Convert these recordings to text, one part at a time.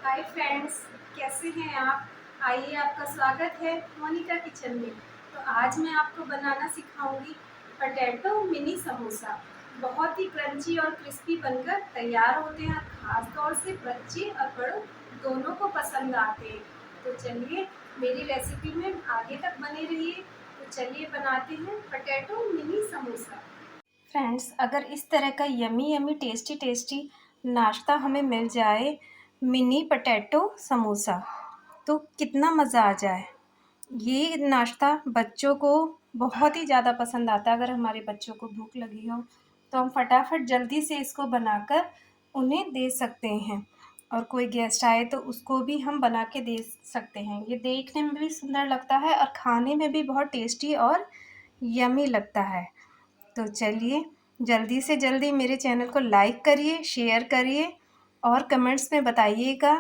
Hi friends, कैसे हैं आप। आइए, आपका स्वागत है मोनिका किचन में। तो आज मैं आपको बनाना सिखाऊंगी पोटैटो मिनी समोसा। बहुत ही क्रंची और क्रिस्पी बनकर तैयार होते हैं। खास तौर से बच्चे और बड़ों दोनों को पसंद आते हैं। तो चलिए, मेरी रेसिपी में आगे तक बने रहिए। तो चलिए बनाते हैं पोटैटो मिनी समोसा। फ्रेंड्स, अगर इस तरह का यमी यमी टेस्टी टेस्टी नाश्ता हमें मिल जाए, मिनी पोटैटो समोसा, तो कितना मज़ा आ जाए। ये नाश्ता बच्चों को बहुत ही ज़्यादा पसंद आता है। अगर हमारे बच्चों को भूख लगी हो तो हम फटाफट जल्दी से इसको बनाकर उन्हें दे सकते हैं, और कोई गेस्ट आए तो उसको भी हम बना के दे सकते हैं। ये देखने में भी सुंदर लगता है और खाने में भी बहुत टेस्टी और यमी लगता है। तो चलिए, जल्दी से जल्दी मेरे चैनल को लाइक करिए, शेयर करिए और कमेंट्स में बताइएगा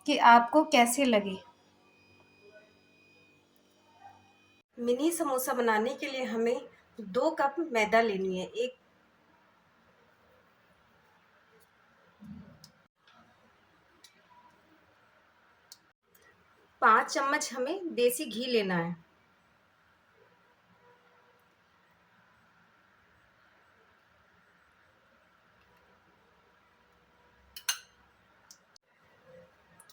कि आपको कैसे लगे। मिनी समोसा बनाने के लिए हमें 2 कप मैदा लेनी है। 5 चम्मच हमें देसी घी लेना है।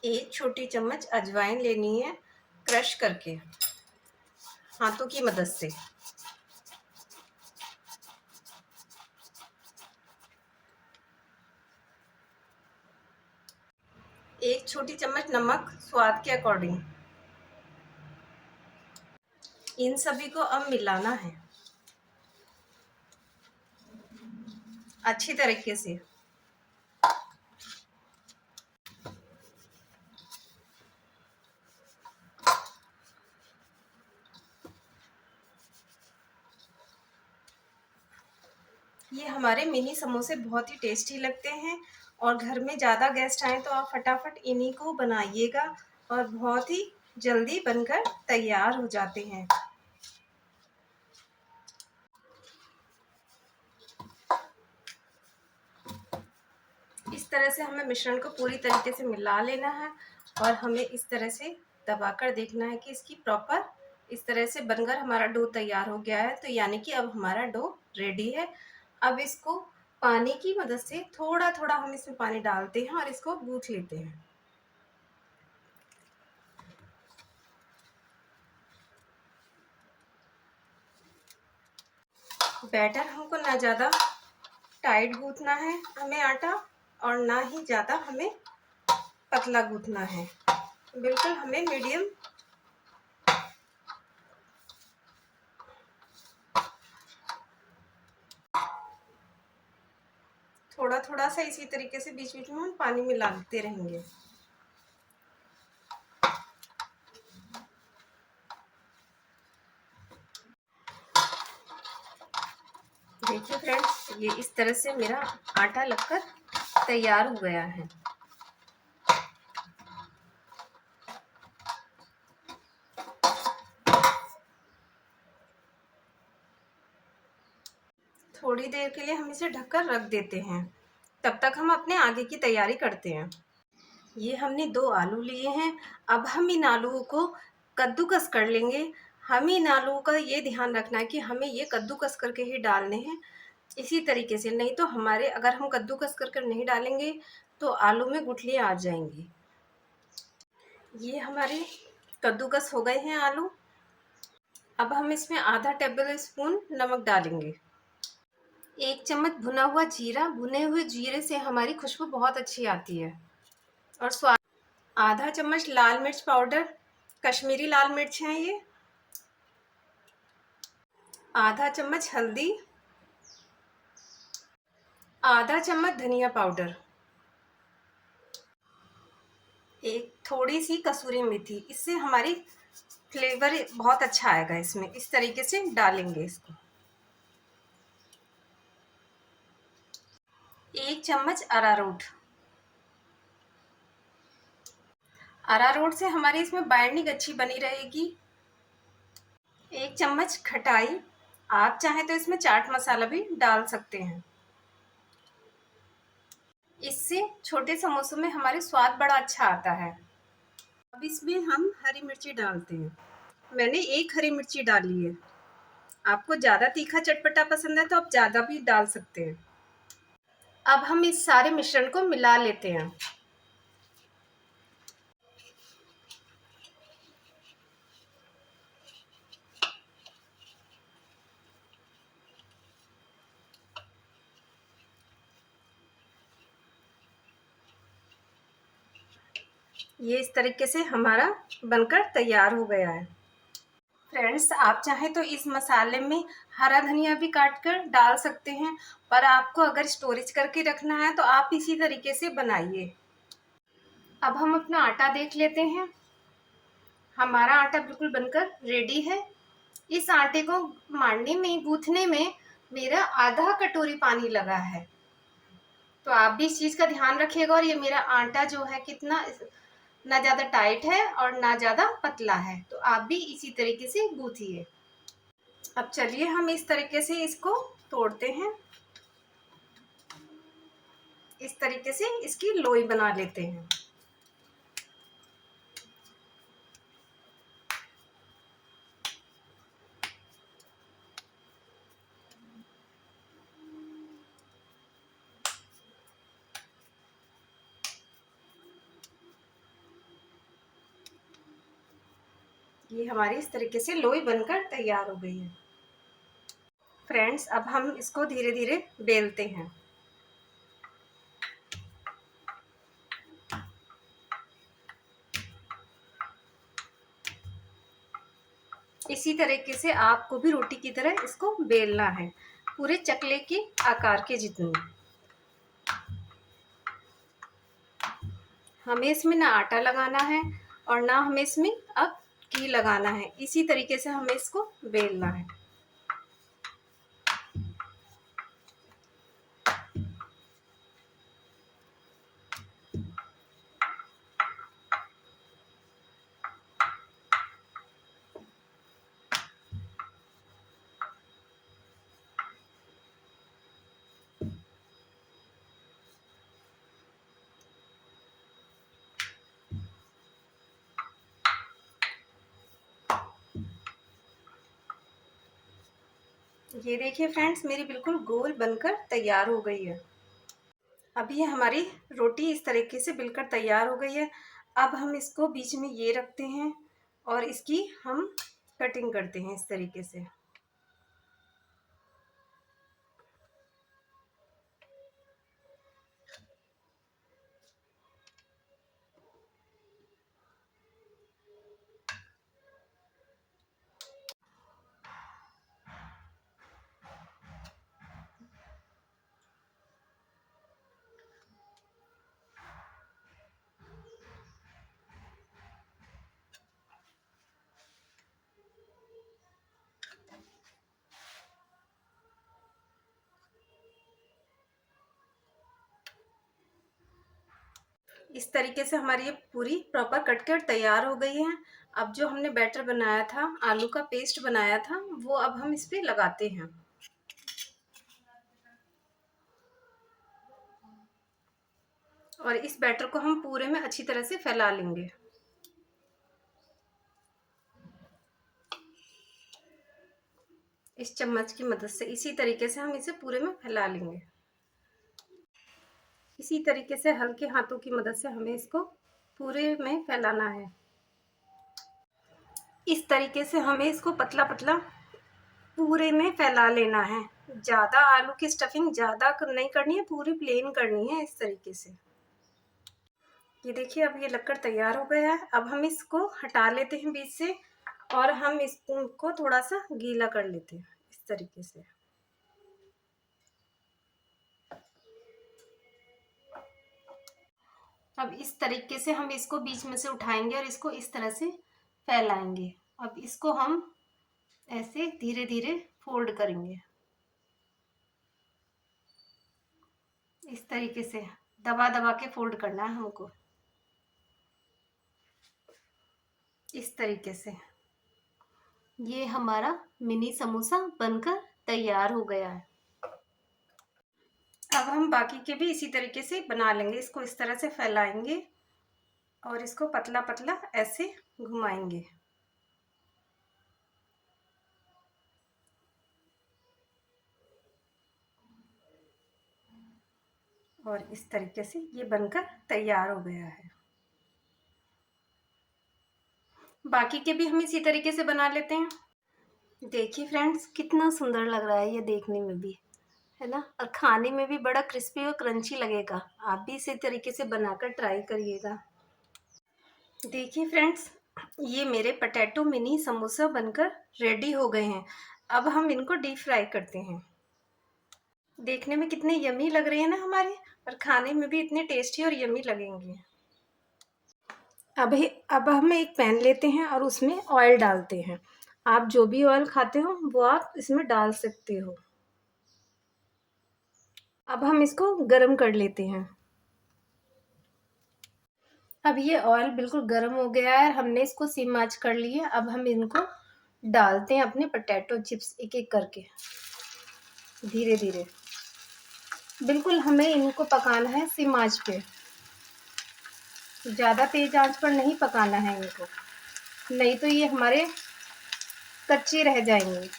1 छोटी चम्मच अजवाइन लेनी है, क्रश करके हाथों की मदद से। 1 छोटी चम्मच नमक स्वाद के अकॉर्डिंग। इन सभी को अब मिलाना है अच्छी तरीके से। ये हमारे मिनी समोसे बहुत ही टेस्टी लगते हैं, और घर में ज़्यादा गेस्ट आए तो आप फटाफट इन्हीं को बनाइएगा और बहुत ही जल्दी बनकर तैयार हो जाते हैं। इस तरह से हमें मिश्रण को पूरी तरीके से मिला लेना है, और हमें इस तरह से दबाकर देखना है कि इसकी प्रॉपर इस तरह से बनकर हमारा डो तैयार हो गया है। तो यानी कि अब हमारा डो रेडी है। अब इसको पानी की मदद से थोड़ा थोड़ा हम इसमें पानी डालते हैं और इसको गूंथ लेते हैं। बैटर हमको ना ज़्यादा टाइट गूंथना है हमें आटा, और ना ही ज़्यादा हमें पतला गूंथना है। बिल्कुल हमें मीडियम। थोड़ा थोड़ा सा इसी तरीके से बीच बीच में हम पानी मिलाते रहेंगे। देखिए फ्रेंड्स, ये इस तरह से मेरा आटा लगकर तैयार हो गया है। थोड़ी देर के लिए हम इसे ढककर रख देते हैं। तब तक हम अपने आगे की तैयारी करते हैं। ये हमने 2 आलू लिए हैं। अब हम इन आलूओं को कद्दूकस कर लेंगे। हम इन आलूओं का ये ध्यान रखना है कि हमें ये कद्दूकस करके ही डालने हैं, इसी तरीके से। नहीं तो हमारे, अगर हम कद्दूकस कर नहीं डालेंगे तो आलू में गुठलियाँ आ जाएंगी। ये हमारे कद्दूकस हो गए हैं आलू। अब हम इसमें आधा टेबल स्पून नमक डालेंगे। 1 चम्मच भुना हुआ जीरा। भुने हुए जीरे से हमारी खुशबू बहुत अच्छी आती है और स्वाद। आधा चम्मच लाल मिर्च पाउडर, कश्मीरी लाल मिर्च है ये। आधा चम्मच हल्दी। आधा चम्मच धनिया पाउडर। एक थोड़ी सी कसूरी मेथी, इससे हमारी फ्लेवर बहुत अच्छा आएगा इसमें। इस तरीके से डालेंगे इसको। 1 चम्मच अरारोट। अरारोट से हमारी इसमें बाइंडिंग अच्छी बनी रहेगी। 1 चम्मच खटाई। आप चाहें तो इसमें चाट मसाला भी डाल सकते हैं। इससे छोटे समोसों में हमारे स्वाद बड़ा अच्छा आता है। अब इसमें हम हरी मिर्ची डालते हैं। मैंने एक हरी मिर्ची डाली है। आपको ज़्यादा तीखा चटपटा पसंद है तो आप ज़्यादा भी डाल सकते हैं। अब हम इस सारे मिश्रण को मिला लेते हैं। ये इस तरीके से हमारा बनकर तैयार हो गया है। फ्रेंड्स, आप चाहें तो इस मसाले में हरा धनिया भी काट कर डाल सकते हैं, पर आपको अगर स्टोरेज करके रखना है तो आप इसी तरीके से बनाइए। अब हम अपना आटा देख लेते हैं। हमारा आटा बिल्कुल बनकर रेडी है। इस आटे को मारने में, गूंथने में मेरा आधा कटोरी पानी लगा है। तो आप भी इस चीज़ का ध्यान रखिएगा। और ये मेरा आटा जो है कितना ना ज़्यादा टाइट है और ना ज़्यादा पतला है, तो आप भी इसी तरीके से गूंथिए। अब चलिए हम इस तरीके से इसको तोड़ते हैं। इस तरीके से इसकी लोई बना लेते हैं। ये हमारी इस तरीके से लोई बनकर तैयार हो गई है। फ्रेंड्स, अब हम इसको धीरे धीरे बेलते हैं। इसी तरीके से आपको भी रोटी की तरह इसको बेलना है, पूरे चकले के आकार के जितनी। हमें इसमें ना आटा लगाना है और ना हमें इसमें अब घी लगाना है। इसी तरीके से हमें इसको बेलना है। ये देखिए फ्रेंड्स, मेरी बिल्कुल गोल बनकर तैयार हो गई है। अब ये हमारी रोटी इस तरीके से बिल्कुल तैयार हो गई है। अब हम इसको बीच में ये रखते हैं और इसकी हम कटिंग करते हैं इस तरीके से। इस तरीके से हमारी ये पूरी प्रॉपर कट कर तैयार हो गई है। अब जो हमने बैटर बनाया था, आलू का पेस्ट बनाया था, वो अब हम इस पे लगाते हैं। और इस बैटर को हम पूरे में अच्छी तरह से फैला लेंगे। इस चम्मच की मदद से इसी तरीके से हम इसे पूरे में फैला लेंगे। इसी तरीके से हल्के हाथों की मदद से हमें इसको पूरे में फैलाना है। इस तरीके से हमें इसको पतला पतला पूरे में फैला लेना है। ज़्यादा आलू की स्टफिंग ज़्यादा नहीं करनी है, पूरी प्लेन करनी है इस तरीके से। ये देखिए, अब ये लगकर तैयार हो गया है। अब हम इसको हटा लेते हैं बीच से और हम इसको थोड़ा सा गीला कर लेते हैं इस तरीके से। अब इस तरीके से हम इसको बीच में से उठाएंगे और इसको इस तरह से फैलाएंगे। अब इसको हम ऐसे धीरे धीरे फोल्ड करेंगे। इस तरीके से दबा दबा के फोल्ड करना है हमको, इस तरीके से। ये हमारा मिनी समोसा बनकर तैयार हो गया है। अब हम बाकी के भी इसी तरीके से बना लेंगे। इसको इस तरह से फैलाएंगे और इसको पतला पतला ऐसे घुमाएंगे। और इस तरीके से ये बनकर तैयार हो गया है। बाकी के भी हम इसी तरीके से बना लेते हैं। देखिए फ्रेंड्स, कितना सुंदर लग रहा है ये देखने में भी, है ना, और खाने में भी बड़ा क्रिस्पी और क्रंची लगेगा। आप भी इसी तरीके से बनाकर ट्राई करिएगा। देखिए फ्रेंड्स, ये मेरे पोटैटो मिनी समोसा बनकर रेडी हो गए हैं। अब हम इनको डीप फ्राई करते हैं। देखने में कितने यमी लग रहे हैं ना हमारे, और खाने में भी इतने टेस्टी और यमी लगेंगे। अब हम एक पैन लेते हैं और उसमें ऑयल डालते हैं। आप जो भी ऑयल खाते हो वो आप इसमें डाल सकते हो। अब हम इसको गरम कर लेते हैं। अब ये ऑयल बिल्कुल गरम हो गया है, हमने इसको सिम आंच कर ली है। अब हम इनको डालते हैं अपने पोटैटो चिप्स एक एक करके, धीरे धीरे। बिल्कुल हमें इनको पकाना है सिम आंच पे, ज़्यादा तेज आंच पर नहीं पकाना है इनको, नहीं तो ये हमारे कच्चे रह जाएंगे।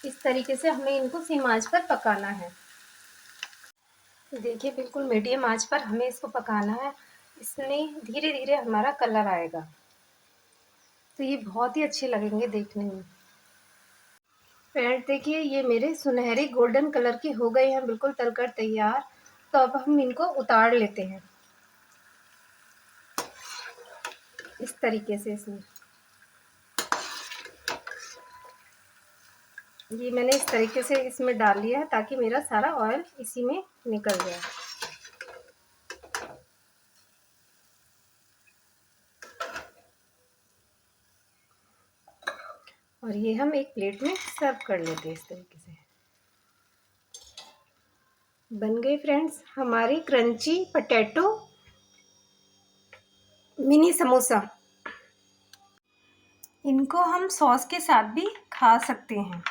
इस तरीके से हमें इनको सिम आंच पर पकाना है। देखिए बिल्कुल मीडियम आंच पर हमें इसको पकाना है। इसमें धीरे धीरे हमारा कलर आएगा, तो ये बहुत ही अच्छे लगेंगे देखने में। फ्रेंड्स देखिए, ये मेरे सुनहरे गोल्डन कलर के हो गए हैं, बिल्कुल तलकर तैयार। तो अब हम इनको उतार लेते हैं इस तरीके से। इसमें ये मैंने इस तरीके से इसमें डाल लिया है ताकि मेरा सारा ऑयल इसी में निकल जाए। और ये हम एक प्लेट में सर्व कर लेते हैं इस तरीके से। बन गए फ्रेंड्स हमारी क्रंची पोटैटो मिनी समोसा। इनको हम सॉस के साथ भी खा सकते हैं।